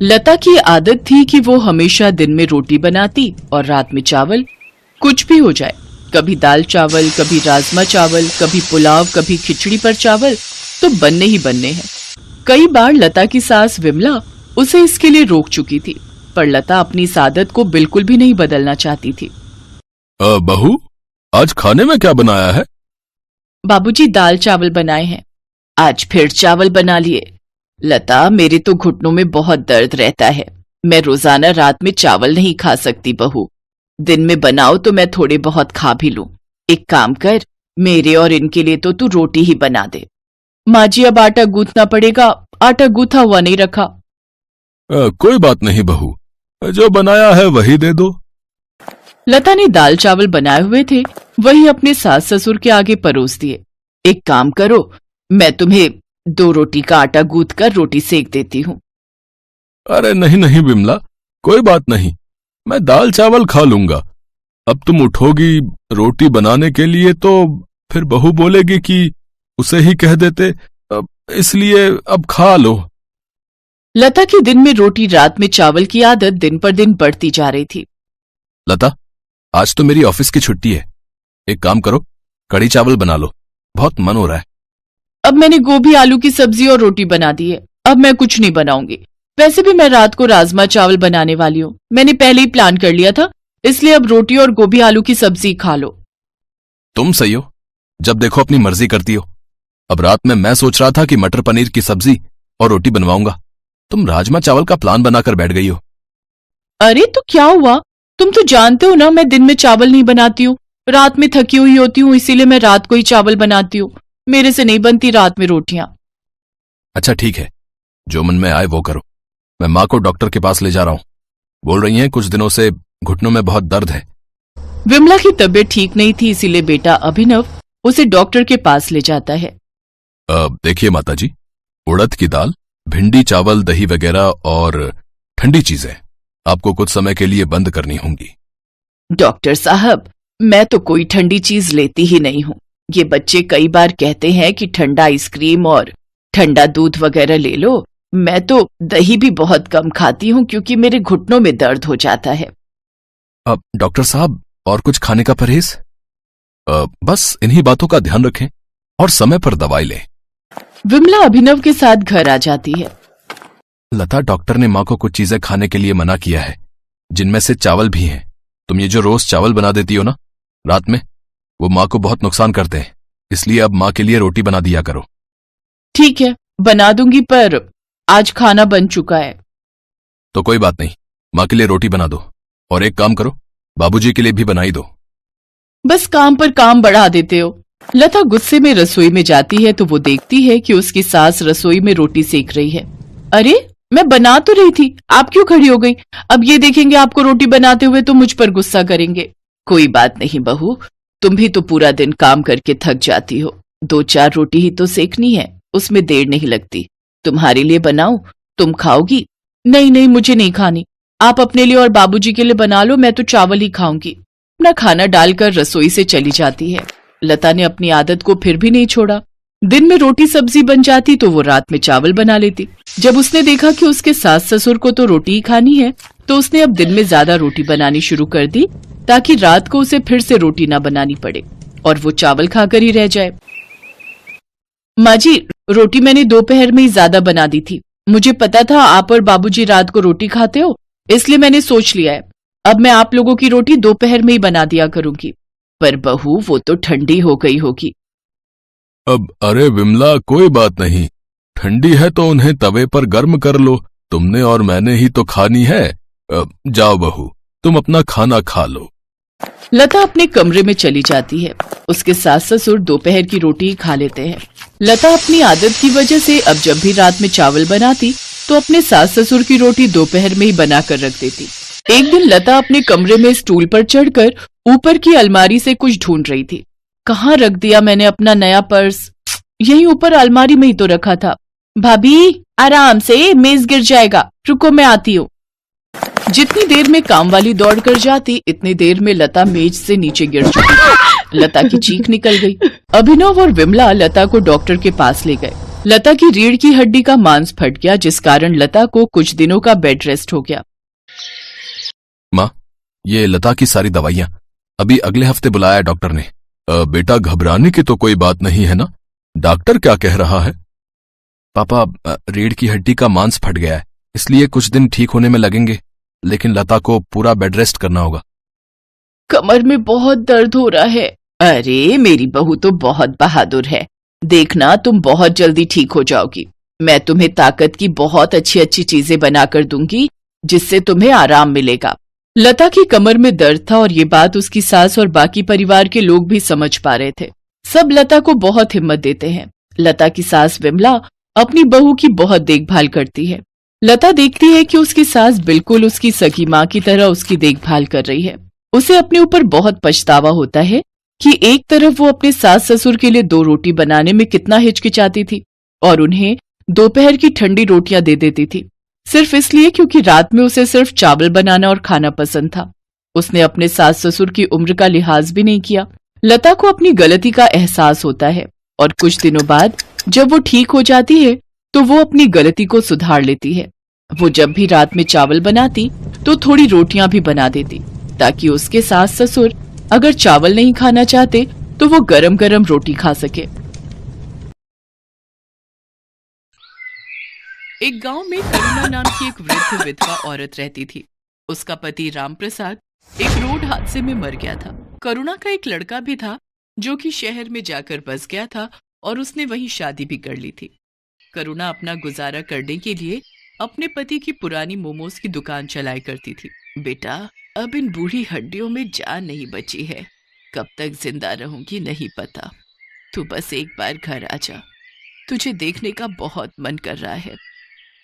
लता की आदत थी कि वो हमेशा दिन में रोटी बनाती और रात में चावल। कुछ भी हो जाए, कभी दाल चावल, कभी राजमा चावल, कभी पुलाव, कभी खिचड़ी पर चावल तो बनने ही बनने हैं। कई बार लता की सास विमला उसे इसके लिए रोक चुकी थी, पर लता अपनी इस आदत को बिल्कुल भी नहीं बदलना चाहती थी। बहू, आज खाने में क्या बनाया है? बाबूजी दाल चावल बनाए हैं। आज फिर चावल बना लिए। लता, मेरे तो घुटनों में बहुत दर्द रहता है। मैं रोजाना रात में चावल नहीं खा सकती बहू। दिन में बनाओ तो मैं थोड़े बहुत खा भी लूं। एक काम कर, मेरे और इनके लिए तो तू रोटी ही बना दे। माँ जी, अब आटा गूंथना पड़ेगा। आटा गूंथा हुआ नहीं रखा। कोई बात नहीं बहू, जो बनाया है वही दे दो। लता ने दाल चावल बनाए हुए थे, वही अपने सास ससुर के आगे परोस दिए। एक काम करो, मैं तुम्हें 2 रोटी का आटा गूंथ कर रोटी सेक देती हूँ। अरे नहीं नहीं विमला, कोई बात नहीं, मैं दाल चावल खा लूंगा। अब तुम उठोगी रोटी बनाने के लिए तो फिर बहू बोलेगी कि उसे ही कह देते, इसलिए अब खा लो। लता की दिन में रोटी रात में चावल की आदत दिन पर दिन बढ़ती जा रही थी। लता, आज तो मेरी ऑफिस की छुट्टी है। एक काम करो, कढ़ी चावल बना लो, बहुत मन हो रहा है। अब मैंने गोभी आलू की सब्जी और रोटी बना दी है। अब मैं कुछ नहीं बनाऊंगी। वैसे भी मैं रात को राजमा चावल बनाने वाली हूँ। मैंने पहले ही प्लान कर लिया था, इसलिए अब रोटी और गोभी आलू की सब्जी खा लो। तुम सही हो, जब देखो अपनी मर्जी करती हो। अब रात में मैं सोच रहा था कि मटर पनीर की सब्जी और रोटी बनवाऊंगा, तुम राजमा चावल का प्लान बनाकर बैठ गई हो। अरे तो क्या हुआ? तुम तो जानते हो ना, मैं दिन में चावल नहीं बनाती हूँ। रात में थकी हुई होती हूँ, इसीलिए मैं रात को ही चावल बनाती हूँ। मेरे से नहीं बनती रात में रोटियां। अच्छा ठीक है, जो मन में आए वो करो। मैं माँ को डॉक्टर के पास ले जा रहा हूँ। बोल रही हैं कुछ दिनों से घुटनों में बहुत दर्द है। विमला की तबीयत ठीक नहीं थी, इसीलिए बेटा अभिनव उसे डॉक्टर के पास ले जाता है। देखिए माताजी, उड़द की दाल, भिंडी, चावल, दही वगैरह और ठंडी चीजें आपको कुछ समय के लिए बंद करनी होंगी। डॉक्टर साहब, मैं तो कोई ठंडी चीज लेती ही नहीं हूँ। ये बच्चे कई बार कहते हैं कि ठंडा आइसक्रीम और ठंडा दूध वगैरह ले लो। मैं तो दही भी बहुत कम खाती हूँ क्योंकि मेरे घुटनों में दर्द हो जाता है। अब डॉक्टर साहब, और कुछ खाने का परहेज? बस इन्हीं बातों का ध्यान रखें और समय पर दवाई लें। विमला अभिनव के साथ घर आ जाती है। लता, डॉक्टर ने माँ को कुछ चीजें खाने के लिए मना किया है, जिनमें से चावल भी हैं। तुम ये जो रोज चावल बना देती हो ना रात में, वो माँ को बहुत नुकसान करते हैं, इसलिए अब माँ के लिए रोटी बना दिया करो। ठीक है, बना दूंगी, पर आज खाना बन चुका है। तो कोई बात नहीं, माँ के लिए रोटी बना दो, और एक काम करो, बाबूजी के लिए भी बनाई दो। बस काम पर काम बढ़ा देते हो। लता गुस्से में रसोई में जाती है तो वो देखती है कि उसकी सास रसोई में रोटी सेक रही है। अरे, मैं बना तो रही थी, आप क्यों खड़ी हो गई? अब ये देखेंगे आपको रोटी बनाते हुए तो मुझ पर गुस्सा करेंगे। कोई बात नहीं बहू, तुम भी तो पूरा दिन काम करके थक जाती हो। 2-4 रोटी ही तो सेकनी है, उसमें देर नहीं लगती। तुम्हारे लिए बनाऊं, तुम खाओगी? नहीं नहीं, मुझे नहीं खानी। आप अपने लिए और बाबूजी के लिए बना लो, मैं तो चावल ही खाऊंगी। अपना खाना डालकर रसोई से चली जाती है। लता ने अपनी आदत को फिर भी नहीं छोड़ा। दिन में रोटी सब्जी बन जाती तो वो रात में चावल बना लेती। जब उसने देखा कि उसके सास ससुर को तो रोटी ही खानी है, तो उसने अब दिन में ज्यादा रोटी बनानी शुरू कर दी, ताकि रात को उसे फिर से रोटी ना बनानी पड़े और वो चावल खाकर ही रह जाए। माँ जी, रोटी मैंने दोपहर में ही ज्यादा बना दी थी। मुझे पता था आप और बाबूजी रात को रोटी खाते हो, इसलिए मैंने सोच लिया है अब मैं आप लोगों की रोटी दोपहर में ही बना दिया करूंगी। पर बहू, वो तो ठंडी हो गई होगी। अब अरे विमला, कोई बात नहीं, ठंडी है तो उन्हें तवे पर गर्म कर लो। तुमने और मैंने ही तो खानी है। जाओ बहू, तुम अपना खाना खा लो। लता अपने कमरे में चली जाती है। उसके सास ससुर दोपहर की रोटी ही खा लेते हैं। लता अपनी आदत की वजह से अब जब भी रात में चावल बनाती तो अपने सास ससुर की रोटी दोपहर में ही बनाकर रख देती। एक दिन लता अपने कमरे में स्टूल पर चढ़कर ऊपर की अलमारी से कुछ ढूंढ रही थी। कहाँ रख दिया मैंने अपना नया पर्स? यहीं ऊपर अलमारी में ही तो रखा था। भाभी, आराम से, मेज गिर जाएगा, रुको मैं आती हूँ। जितनी देर में काम वाली दौड़ कर जाती, इतनी देर में लता मेज से नीचे गिर चुकी थी। लता की चीख निकल गई। अभिनव और विमला लता को डॉक्टर के पास ले गए। लता की रीढ़ की हड्डी का मांस फट गया, जिस कारण लता को कुछ दिनों का बेड रेस्ट हो गया। माँ, ये लता की सारी दवाइयाँ अभी अगले हफ्ते बुलाया है डॉक्टर ने। बेटा, घबराने की तो कोई बात नहीं है ना? डॉक्टर क्या कह रहा है? पापा, रीढ़ की हड्डी का मांस फट गया है, इसलिए कुछ दिन ठीक होने में लगेंगे, लेकिन लता को पूरा बेड रेस्ट करना होगा। कमर में बहुत दर्द हो रहा है। अरे मेरी बहू तो बहुत बहादुर है, देखना तुम बहुत जल्दी ठीक हो जाओगी। मैं तुम्हें ताकत की बहुत अच्छी अच्छी चीजें बनाकर दूंगी, जिससे तुम्हें आराम मिलेगा। लता की कमर में दर्द था और ये बात उसकी सास और बाकी परिवार के लोग भी समझ पा रहे थे। सब लता को बहुत हिम्मत देते हैं। लता की सास विमला अपनी बहू की बहुत देखभाल करती है। लता देखती है कि उसकी सास बिल्कुल उसकी सगी माँ की तरह उसकी देखभाल कर रही है। उसे अपने ऊपर बहुत पछतावा होता है कि एक तरफ वो अपने सास ससुर के लिए 2 रोटी बनाने में कितना हिचकिचाती थी और उन्हें दोपहर की ठंडी रोटियां दे देती थी, सिर्फ इसलिए क्योंकि रात में उसे सिर्फ चावल बनाना और खाना पसंद था। उसने अपने सास ससुर की उम्र का लिहाज भी नहीं किया। लता को अपनी गलती का एहसास होता है और कुछ दिनों बाद जब वो ठीक हो जाती है तो वो अपनी गलती को सुधार लेती है। वो जब भी रात में चावल बनाती तो थोड़ी रोटियां भी बना देती, ताकि उसके सास ससुर अगर चावल नहीं खाना चाहते तो वो गरम गरम रोटी खा सके। एक गांव में करुणा नाम की एक वृद्ध विधवा औरत रहती थी। उसका पति राम प्रसाद एक रोड हादसे में मर गया था। करुणा का एक लड़का भी था जो कि शहर में जाकर बस गया था और उसने वहीं शादी भी कर ली थी। करुणा अपना गुजारा करने के लिए अपने पति की पुरानी मोमोज की दुकान चलाया करती थी। बेटा, अब इन बूढ़ी हड्डियों में जान नहीं बची है, कब तक जिंदा रहूंगी नहीं पता। तू बस एक बार घर आ जा, तुझे देखने का बहुत मन कर रहा है।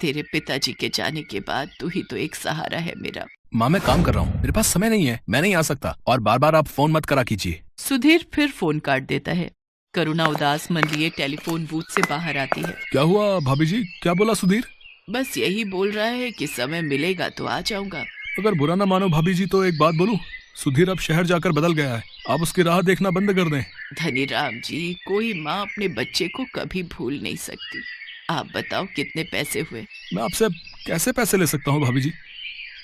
तेरे पिताजी के जाने के बाद तू ही तो एक सहारा है मेरा। माँ, मैं काम कर रहा हूँ, मेरे पास समय नहीं है, मैं नहीं आ सकता, और बार बार आप फोन मत करा कीजिए। सुधीर फिर फोन काट देता है। करुणा उदास मन लिए टेलीफोन बूथ से बाहर आती है। क्या हुआ भाभी जी, क्या बोला सुधीर? बस यही बोल रहा है कि समय मिलेगा तो आ जाऊंगा। अगर बुरा ना मानो भाभी जी तो एक बात बोलूं, सुधीर अब शहर जाकर बदल गया है, आप उसकी राह देखना बंद कर दें। धनीराम जी, कोई माँ अपने बच्चे को कभी भूल नहीं सकती। आप बताओ कितने पैसे हुए? मैं आपसे कैसे पैसे ले सकता हूँ भाभी जी?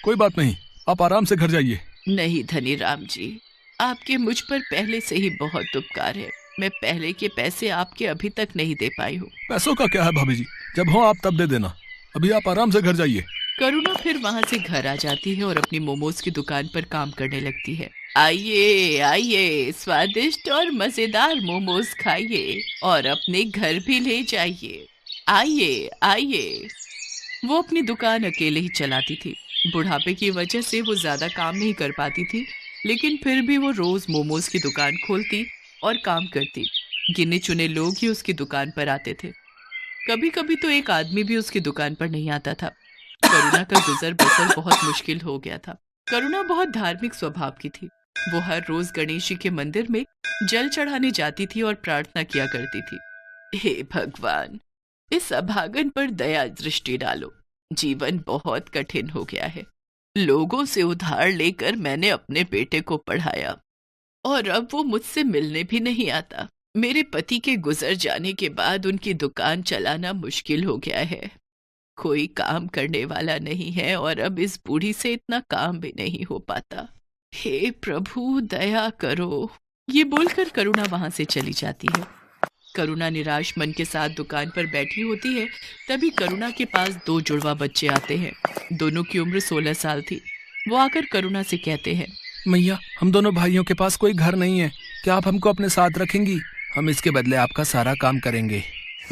कोई बात नहीं, आप आराम से घर जाइए। नहीं धनीराम जी, आपके मुझ पर पहले से ही बहुत उपकार है। मैं पहले के पैसे आपके अभी तक नहीं दे पाई हूँ। पैसों का क्या है भाभी जी, जब हो आप तब दे देना, अभी आप आराम से घर जाइए। करुणा फिर वहाँ से घर आ जाती है और अपनी मोमोज की दुकान पर काम करने लगती है। आइए आइए, स्वादिष्ट और मजेदार मोमोज खाइए और अपने घर भी ले जाइए। आइए आइए। वो अपनी दुकान अकेले ही चलाती थी। बुढ़ापे की वजह से वो ज्यादा काम नहीं कर पाती थी, लेकिन फिर भी वो रोज मोमोज की दुकान खोलती और काम करती। गिने चुने लोग ही उसकी दुकान पर आते थे। कभी कभी तो एक आदमी भी उसकी दुकान पर नहीं आता था। करुणा का गुजर बसर बहुत मुश्किल हो गया था। करुणा बहुत धार्मिक स्वभाव की थी। वो हर रोज गणेश जी के मंदिर में जल चढ़ाने जाती थी और प्रार्थना किया करती थी। हे भगवान, इस अभागन पर दया दृष्टि डालो। जीवन बहुत कठिन हो गया है। लोगों से उधार लेकर मैंने अपने बेटे को पढ़ाया और अब वो मुझसे मिलने भी नहीं आता। मेरे पति के गुजर जाने के बाद उनकी दुकान चलाना मुश्किल हो गया है। कोई काम करने वाला नहीं है और अब इस बूढ़ी से इतना काम भी नहीं हो पाता। हे प्रभु, दया करो। ये बोलकर करुणा वहां से चली जाती है। करुणा निराश मन के साथ दुकान पर बैठी होती है। तभी करुणा के पास 2 जुड़वा बच्चे आते हैं। दोनों की उम्र 16 साल थी। वो आकर करुणा से कहते हैं, मैया, हम दोनों भाइयों के पास कोई घर नहीं है, क्या आप हमको अपने साथ रखेंगी? हम इसके बदले आपका सारा काम करेंगे।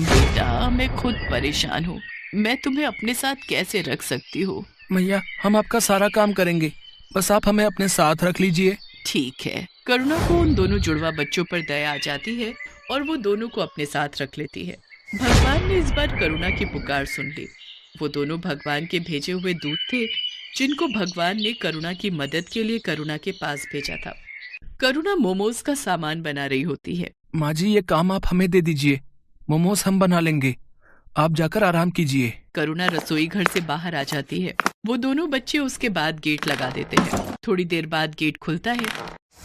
बेटा, मैं खुद परेशान हूँ, मैं तुम्हें अपने साथ कैसे रख सकती हूँ? मैया, हम आपका सारा काम करेंगे, बस आप हमें अपने साथ रख लीजिए। ठीक है। करुणा को उन दोनों जुड़वा बच्चों पर दया आ जाती है और वो दोनों को अपने साथ रख लेती है। भगवान ने इस बार करुणा की पुकार सुन ली। वो दोनों भगवान के भेजे हुए दूत थे, जिनको भगवान ने करुणा की मदद के लिए करुणा के पास भेजा था। करुणा मोमोज का सामान बना रही होती है। माँ जी, ये काम आप हमें दे दीजिए, मोमोज हम बना लेंगे, आप जाकर आराम कीजिए। करुणा रसोई घर से बाहर आ जाती है। वो दोनों बच्चे उसके बाद गेट लगा देते हैं। थोड़ी देर बाद गेट खुलता है।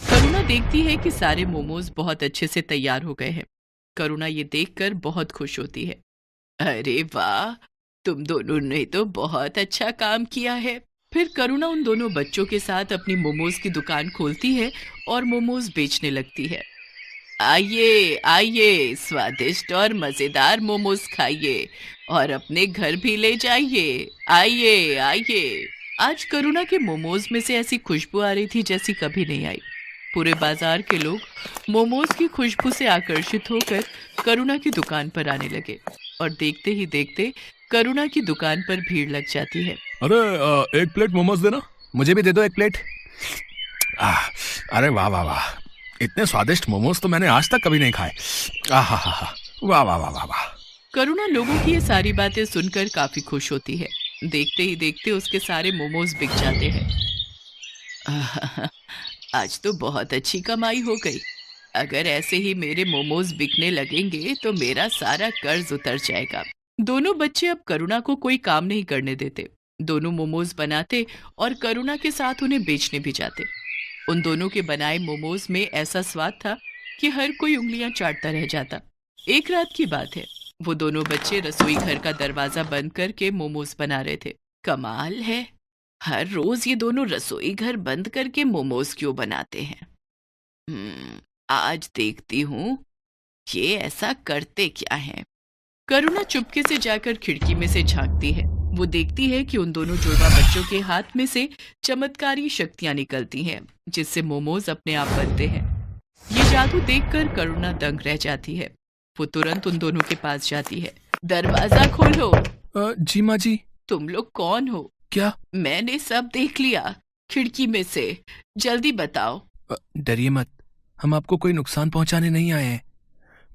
करुणा देखती है कि सारे मोमोज बहुत अच्छे से तैयार हो गए हैं। करुणा ये देखकर बहुत खुश होती है। अरे वाह, तुम दोनों ने तो बहुत अच्छा काम किया है। फिर करुणा उन दोनों बच्चों के साथ अपनी मोमोज की दुकान खोलती है और मोमोज बेचने लगती है। आइए आइए, स्वादिष्ट और मजेदार मोमोज खाइए और अपने घर भी ले जाइए। आइए आइए। आज करुणा के मोमोज में से ऐसी खुशबू आ रही थी जैसी कभी नहीं आई। पूरे बाजार के लोग मोमोज की खुशबू से आकर्षित होकर करुणा की दुकान पर आने लगे और देखते ही देखते करुणा की दुकान पर भीड़ लग जाती है। अरे एक प्लेट मोमोज देना। मुझे भी दे दो एक प्लेट। अरे वाह वाह वाह, इतने स्वादिष्ट मोमोज तो मैंने आज तक कभी नहीं खाए। आहा हा हा, वाह वाह वाह वाह वाह। करुणा लोगों की ये सारी बातें सुनकर काफी खुश होती है। देखते ही देखते उसके सारे मोमोज बिक जाते हैं। आज तो बहुत अच्छी कमाई हो गई। अगर ऐसे ही मेरे मोमोज बिकने लगेंगे तो मेरा सारा कर्ज उतर जाएगा। दोनों बच्चे अब करुणा को कोई काम नहीं करने देते। दोनों मोमोज बनाते और करुणा के साथ उन्हें बेचने भी जाते। उन दोनों के बनाए मोमोज में ऐसा स्वाद था कि हर कोई उंगलियां चाटता रह जाता। एक रात की बात है, वो दोनों बच्चे रसोई घर का दरवाजा बंद करके मोमोज बना रहे थे। कमाल है, हर रोज ये दोनों रसोई घर बंद करके मोमोज क्यों बनाते हैं। आज देखती हूँ ये ऐसा करते क्या है। करुणा चुपके से जाकर खिड़की में से झांकती है। वो देखती है कि उन दोनों जुड़वा बच्चों के हाथ में से चमत्कारी शक्तियां निकलती हैं, जिससे मोमोज अपने आप बनते हैं। ये जादू देखकर करुणा दंग रह जाती है। वो तुरंत उन दोनों के पास जाती है। दरवाजा खोलो। जी माँ जी। तुम लोग कौन हो? क्या? मैंने सब देख लिया खिड़की में से, जल्दी बताओ। डरिए मत, हम आपको कोई नुकसान पहुंचाने नहीं आए हैं,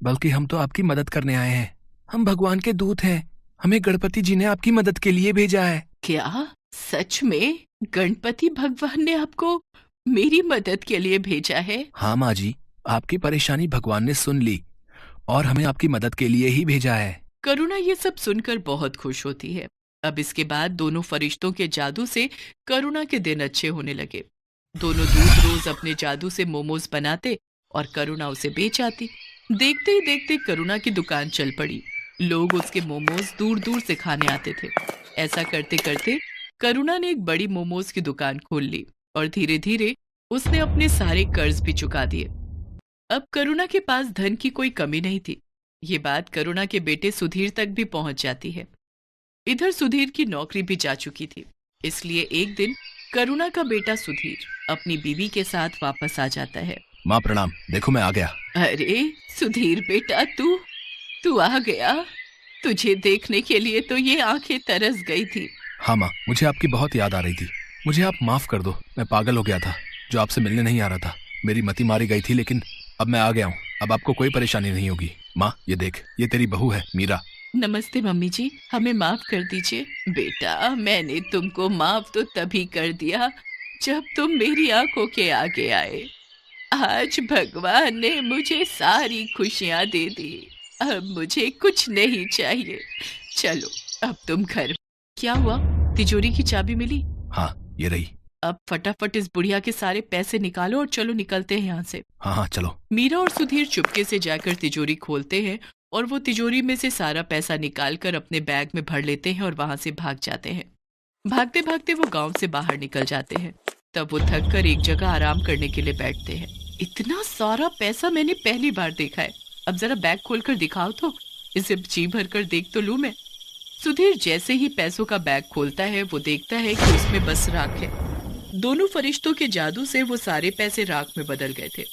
बल्कि हम तो आपकी मदद करने आए हैं। हम भगवान के दूत हैं। हमें गणपति जी ने आपकी मदद के लिए भेजा है। क्या सच में गणपति भगवान ने आपको मेरी मदद के लिए भेजा है? हाँ माँ जी, आपकी परेशानी भगवान ने सुन ली और हमें आपकी मदद के लिए ही भेजा है। करुणा ये सब सुनकर बहुत खुश होती है। अब इसके बाद दोनों फरिश्तों के जादू से करुणा के दिन अच्छे होने लगे। दोनों दूत रोज अपने जादू से मोमोज बनाते और करुणा उसे बेच आती। देखते ही देखते करुणा की दुकान चल पड़ी। लोग उसके मोमोज दूर दूर से खाने आते थे। ऐसा करते करते करुणा ने एक बड़ी मोमोज की दुकान खोल ली और धीरे धीरे उसने अपने सारे कर्ज भी चुका दिए। अब करुणा के पास धन की कोई कमी नहीं थी। ये बात करुणा के बेटे सुधीर तक भी पहुंच जाती है। इधर सुधीर की नौकरी भी जा चुकी थी, इसलिए एक दिन करुणा का बेटा सुधीर अपनी बीवी के साथ वापस आ जाता है। माँ प्रणाम, देखो मैं आ गया। अरे सुधीर बेटा, तू आ गया। तुझे देखने के लिए तो ये आंखें तरस गई थी। हाँ माँ, मुझे आपकी बहुत याद आ रही थी। मुझे आप माफ कर दो, मैं पागल हो गया था जो आपसे मिलने नहीं आ रहा था। मेरी मति मारी गई थी, लेकिन अब मैं आ गया हूँ। अब आपको कोई परेशानी नहीं होगी। माँ ये देख, ये तेरी बहू है मीरा। नमस्ते मम्मी जी, हमें माफ कर दीजिए। बेटा, मैंने तुमको माफ तो तभी कर दिया जब तुम मेरी आंखों के आगे आए। आज भगवान ने मुझे सारी खुशियां दे दी। अब मुझे कुछ नहीं चाहिए। चलो अब तुम घर। क्या हुआ? तिजोरी की चाबी मिली? हाँ ये रही। अब फटाफट इस बुढ़िया के सारे पैसे निकालो और चलो निकलते हैं यहाँ से। हाँ चलो। मीरा और सुधीर चुपके से जाकर तिजोरी खोलते हैं और वो तिजोरी में से सारा पैसा निकालकर अपने बैग में भर लेते हैं और वहां से भाग जाते हैं। भागते भागते वो गांव से बाहर निकल जाते हैं। तब वो थक कर एक जगह आराम करने के लिए बैठते हैं। इतना सारा पैसा मैंने पहली बार देखा है। अब जरा बैग खोलकर दिखाओ तो, इसे जी भर कर देख तो लूं मैं। सुधीर जैसे ही पैसों का बैग खोलता है वो देखता है कि उसमें बस राख है। दोनों फरिश्तों के जादू से वो सारे पैसे राख में बदल गए थे।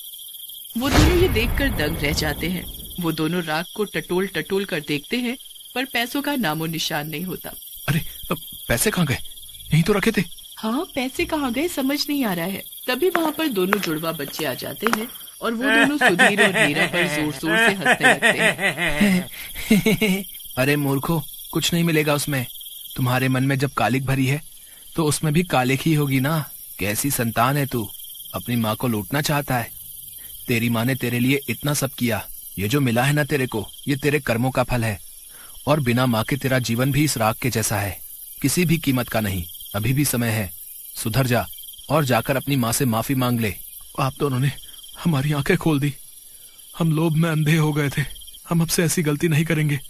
वो दोनों ये देखकर दंग रह जाते हैं। वो दोनों राख को टटोल टटोल कर देखते हैं, पर पैसों का नामो निशान नहीं होता। अरे पैसे कहाँ गए? यहीं तो रखे थे। हाँ, पैसे कहाँ गए समझ नहीं आ रहा है। तभी वहाँ पर दोनों जुड़वा बच्चे आ जाते हैं और वो दोनों सुधीर और मीरा पर जोर जोर से हंसने लगते हैं। अरे मूर्खो, कुछ नहीं मिलेगा उसमें। तुम्हारे मन में जब कालिक भरी है तो उसमें भी कालिक ही होगी ना। कैसी संतान है तू, अपनी माँ को लूटना चाहता है। तेरी माँ ने तेरे लिए इतना सब किया। ये जो मिला है ना तेरे को, ये तेरे कर्मों का फल है। और बिना माँ के तेरा जीवन भी इस राख के जैसा है, किसी भी कीमत का नहीं। अभी भी समय है, सुधर जा और जाकर अपनी माँ से माफी मांग ले। आप दोनों ने हमारी आंखें खोल दी। हम लोभ में अंधे हो गए थे। हम अब से ऐसी गलती नहीं करेंगे।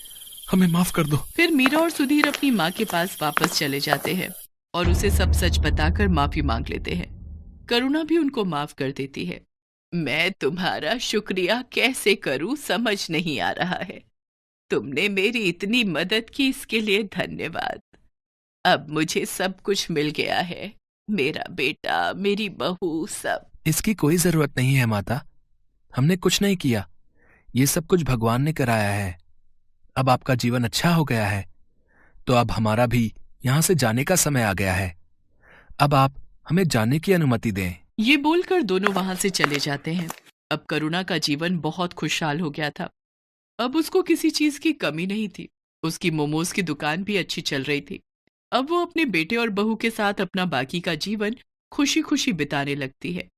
हमें माफ कर दो। फिर मीरा और सुधीर अपनी माँ के पास वापस चले जाते हैं और उसे सब सच बताकर माफी मांग लेते हैं। करुणा भी उनको माफ कर देती है। मैं तुम्हारा शुक्रिया कैसे करूं समझ नहीं आ रहा है। तुमने मेरी इतनी मदद की, इसके लिए धन्यवाद। अब मुझे सब कुछ मिल गया है, मेरा बेटा, मेरी बहू, सब। इसकी कोई जरूरत नहीं है माता, हमने कुछ नहीं किया, ये सब कुछ भगवान ने कराया है। अब आपका जीवन अच्छा हो गया है, तो अब हमारा भी यहाँ से जाने का समय आ गया है। अब आप हमें जाने की अनुमति दें। ये बोलकर दोनों वहां से चले जाते हैं। अब करुणा का जीवन बहुत खुशहाल हो गया था। अब उसको किसी चीज की कमी नहीं थी। उसकी मोमोज की दुकान भी अच्छी चल रही थी। अब वो अपने बेटे और बहू के साथ अपना बाकी का जीवन खुशी खुशी बिताने लगती है।